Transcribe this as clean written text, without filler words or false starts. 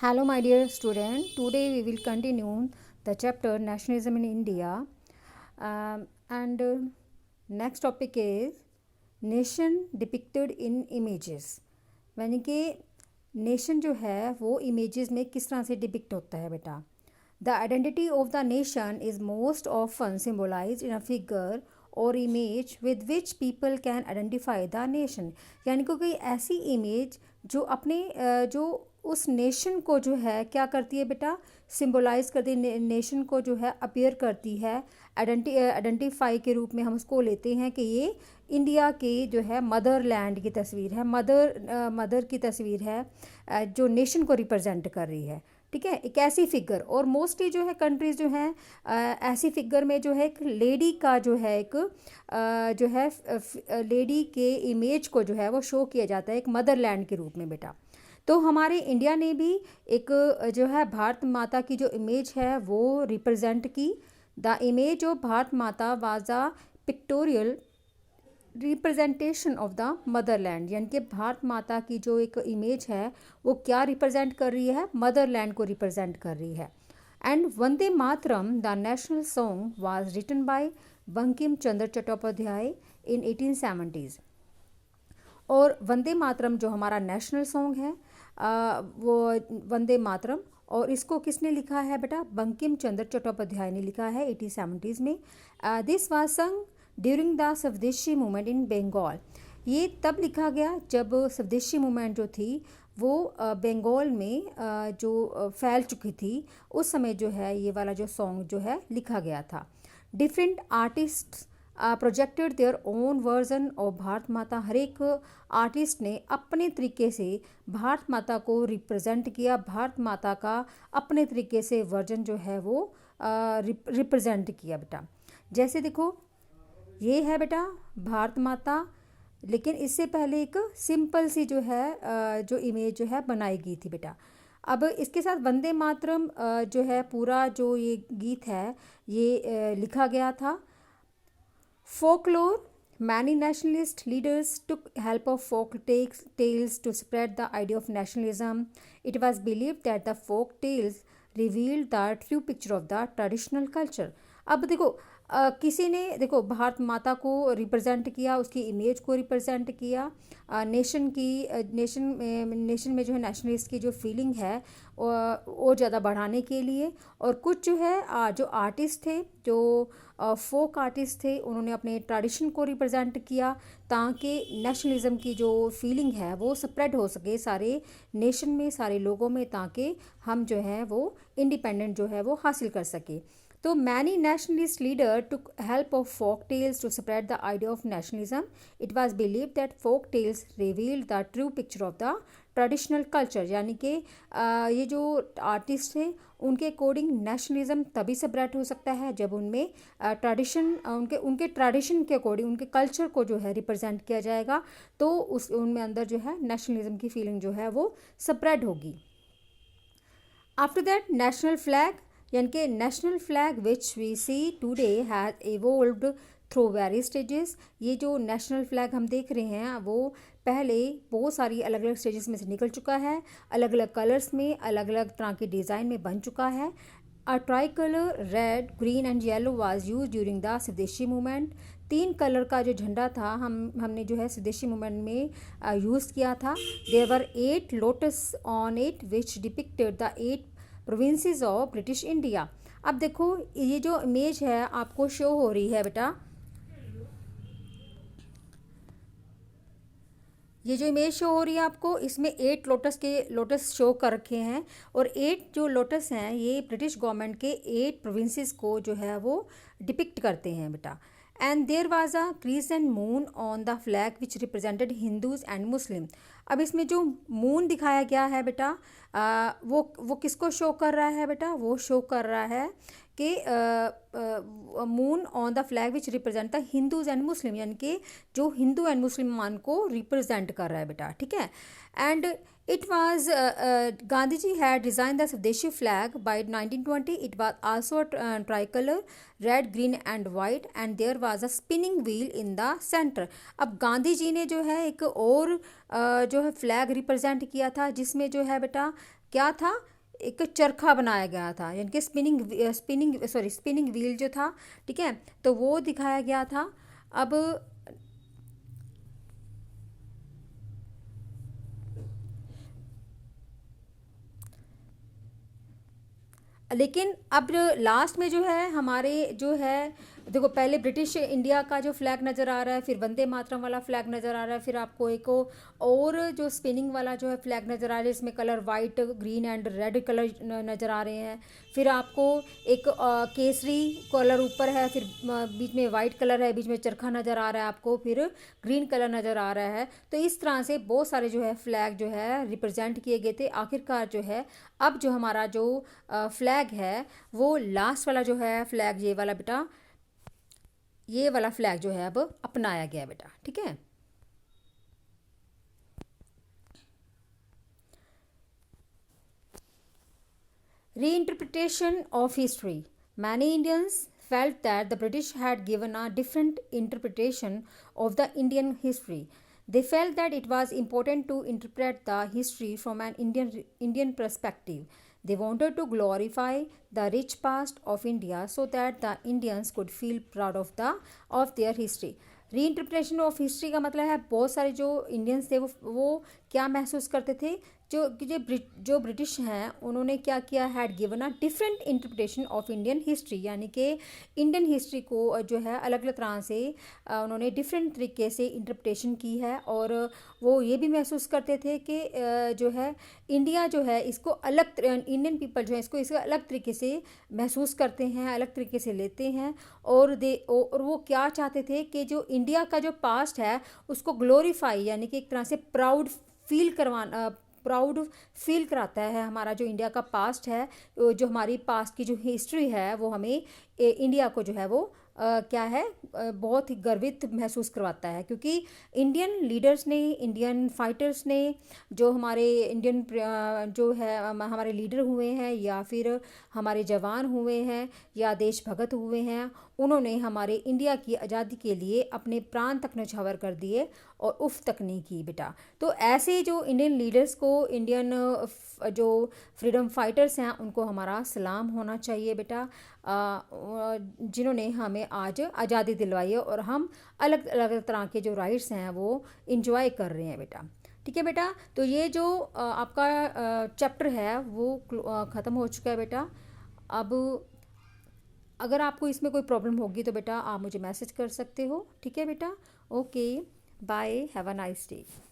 Hello, my dear student. Today we will continue the chapter Nationalism in India. And next topic is Nation depicted in images. यानी कि nation जो है वो images में किस तरह से डिपिक्ट होता है बेटा. The identity of the nation is most often symbolize in a figure और image with which people can identify the nation. यानी कि कोई ऐसी इमेज जो अपने जो उस नेशन को जो है क्या करती है बेटा, सिम्बोलाइज करती है, नेशन को जो है अपीयर करती है, आइडेंटिफाई के रूप में हम उसको लेते हैं कि ये इंडिया की जो है मदर लैंड की तस्वीर है, मदर की तस्वीर है जो नेशन को रिप्रेजेंट कर रही है. ठीक है, एक ऐसी फिगर. और मोस्टली जो है कंट्रीज़ जो हैं ऐसी फिगर में जो है एक लेडी का जो है एक जो है लेडी के इमेज को जो है वो शो किया जाता है एक मदर लैंड के रूप में बेटा. तो हमारे इंडिया ने भी एक जो है भारत माता की जो इमेज है वो रिप्रेजेंट की. द इमेज ऑफ भारत माता was a pictorial representation of the Motherland. यानी कि भारत माता की जो एक इमेज है वो क्या रिप्रेजेंट कर रही है, मदरलैंड को रिप्रेजेंट कर रही है. And Vande Mataram the national song was written by Bankim Chandra Chattopadhyay in 1870s. और वंदे मातरम जो हमारा नेशनल सॉन्ग है वो वंदे मातरम, और इसको किसने लिखा है बेटा, बंकिम चंद्र चट्टोपाध्याय ने लिखा है 1870s में. दिस वाज संग ड्यूरिंग द स्वदेशी मूवमेंट इन बंगाल. ये तब लिखा गया जब स्वदेशी मूवमेंट जो थी वो बंगाल में जो फैल चुकी थी, उस समय जो है ये वाला जो सॉन्ग जो है लिखा गया था. Different artist projected their own version of Bharat माता. हर एक आर्टिस्ट ने अपने तरीके से भारत माता को रिप्रेजेंट किया, भारत माता का अपने तरीके से वर्जन जो है वो रिप्रेजेंट किया बेटा. जैसे देखो ये है बेटा भारत माता, लेकिन इससे पहले एक सिंपल सी जो है जो इमेज जो है बनाई गई थी बेटा. अब इसके साथ वंदे मातरम जो है पूरा जो ये गीत है ये लिखा गया था. Folklore. Many nationalist leaders took help of folk tales to spread the idea of nationalism. It was believed that the folk tales revealed the true picture of the traditional culture. अब देखो किसी ने देखो भारत माता को रिप्रेजेंट किया, उसकी image को रिप्रेजेंट किया, नेशन में जो है नेशनलिस्ट की जो फीलिंग है वो ज़्यादा बढ़ाने के लिए. और कुछ जो है जो आर्टिस्ट थे, जो फोक आर्टिस्ट थे, उन्होंने अपने ट्रेडिशन को रिप्रेजेंट किया ताकि नेशनलिज्म की जो फीलिंग है वो स्प्रेड हो सके सारे नेशन में, सारे लोगों में, ताकि हम जो है वो इंडिपेंडेंट जो है वो हासिल कर सके. तो many nationalist leader took help of folk tales to spread the idea of nationalism. It was believed that folk tales revealed the true picture of the traditional culture. यानी कि ये जो आर्टिस्ट थे उनके अकॉर्डिंग नेशनलिज्म तभी spread हो सकता है जब उनमें ट्रेडिशन उनके ट्रेडिशन के अकॉर्डिंग उनके कल्चर को जो है रिप्रेजेंट किया जाएगा, तो उनमें अंदर जो है नेशनलिज्म की फीलिंग जो है वो स्प्रेड होगी. आफ्टर दैट नेशनल फ्लैग, यानी कि national flag which we see today has evolved through various stages. ये जो नेशनल फ्लैग हम देख रहे हैं वो पहले बहुत सारी अलग अलग स्टेजेस में से निकल चुका है, अलग अलग कलर्स में, अलग अलग तरह के डिज़ाइन में बन चुका है. A try colour red, green and yellow was use during the स्वदेशी मूवमेंट. 3 कलर का जो झंडा था हमने जो है स्वदेशी मूवमेंट में यूज़ किया था. There were 8 lotus on it which depicted the 8 provinces of British India. अब देखो ये जो इमेज है आपको शो हो रही है बेटा, ये जो इमेज शो हो रही है आपको, इसमें 8 लोटस शो कर रखे हैं. और 8 जो लोटस हैं ये ब्रिटिश गवर्नमेंट के 8 प्रोविंसेस को जो है वो डिपिक्ट करते हैं बेटा. And there was a crescent moon on the flag which represented Hindus and Muslim. अब इसमें जो मून दिखाया गया है बेटा वो किसको शो कर रहा है बेटा, वो शो कर रहा है कि moon on the flag which represent the Hindus and मुस्लिम, यानी कि जो हिंदू एंड मुसलमान को रिप्रेजेंट कर रहा है बेटा. ठीक है. And it was Gandhi ji had design the swadeshi flag by 1920. It was also tricolour red, green and white, and there was a spinning wheel in the centre. अब गांधी जी ने जो है एक और जो है फ्लैग रिप्रेजेंट किया था जिसमें जो है बेटा क्या था, एक चरखा बनाया गया था, यानी कि स्पिनिंग व्हील जो था, ठीक है, तो वो दिखाया गया था। अब लेकिन अब लास्ट में जो है हमारे जो है, देखो पहले ब्रिटिश इंडिया का जो फ्लैग नज़र आ रहा है, फिर वंदे मातरम वाला फ्लैग नज़र आ रहा है, फिर आपको एक और जो स्पिनिंग वाला जो है फ्लैग नज़र आ रहा है, इसमें colour white, green and red colour नज़र आ रहे हैं। फिर आपको एक केसरी कलर ऊपर है, फिर बीच में वाइट कलर है, बीच में चरखा नज़र आ रहा है आपको, फिर ग्रीन कलर नज़र आ रहा है। तो इस तरह से बहुत सारे जो है फ्लैग जो है रिप्रेजेंट किए गए थे। आखिरकार जो है अब जो हमारा जो फ्लैग है वो लास्ट वाला जो है फ्लैग, ये वाला बेटा, ये वाला फ्लैग जो है अब अपनाया गया बेटा, ठीक है। Reinterpretation of history. Many Indians felt that the British had given a different interpretation of the Indian history. They felt that it was important to interpret the history from an Indian perspective. They wanted to glorify the rich past of India so that the Indians could feel proud of their history. Reinterpretation of history का मतलब है बहुत सारे जो Indians थे वो क्या महसूस करते थे, जो ब्रिटिश हैं उन्होंने क्या किया, had given a different interpretation of Indian history, यानी कि इंडियन हिस्ट्री को जो है अलग अलग तरह से उन्होंने डिफरेंट तरीके से इंटरप्रिटेशन की है। और वो ये भी महसूस करते थे कि जो है इंडिया जो है इसको अलग, इंडियन पीपल जो है इसको अलग तरीके से महसूस करते हैं, अलग तरीके से लेते हैं। और वो क्या चाहते थे कि जो इंडिया का जो पास्ट है उसको ग्लोरीफाई, यानी कि एक तरह से प्राउड फील कराता है हमारा जो इंडिया का पास्ट है। जो हमारी पास्ट की जो हिस्ट्री है वो हमें इंडिया को जो है वो क्या है बहुत ही गर्वित महसूस करवाता है, क्योंकि इंडियन लीडर्स ने, इंडियन फाइटर्स ने, जो हमारे इंडियन जो है हमारे लीडर हुए हैं या फिर हमारे जवान हुए हैं या देशभक्त हुए हैं, उन्होंने हमारे इंडिया की आज़ादी के लिए अपने प्राण तक न्यौछावर कर दिए और उफ तक नहीं की बेटा। तो ऐसे जो इंडियन लीडर्स को, इंडियन जो फ्रीडम फाइटर्स हैं उनको हमारा सलाम होना चाहिए बेटा, जिन्होंने हमें आज आज़ादी दिलवाई है और हम अलग अलग तरह के जो राइट्स हैं वो इंजॉय कर रहे हैं बेटा, ठीक है बेटा। तो ये जो आपका चैप्टर है वो ख़त्म हो चुका है बेटा। अब अगर आपको इसमें कोई प्रॉब्लम होगी तो बेटा आप मुझे मैसेज कर सकते हो, ठीक है बेटा। Okay, bye, have a nice day.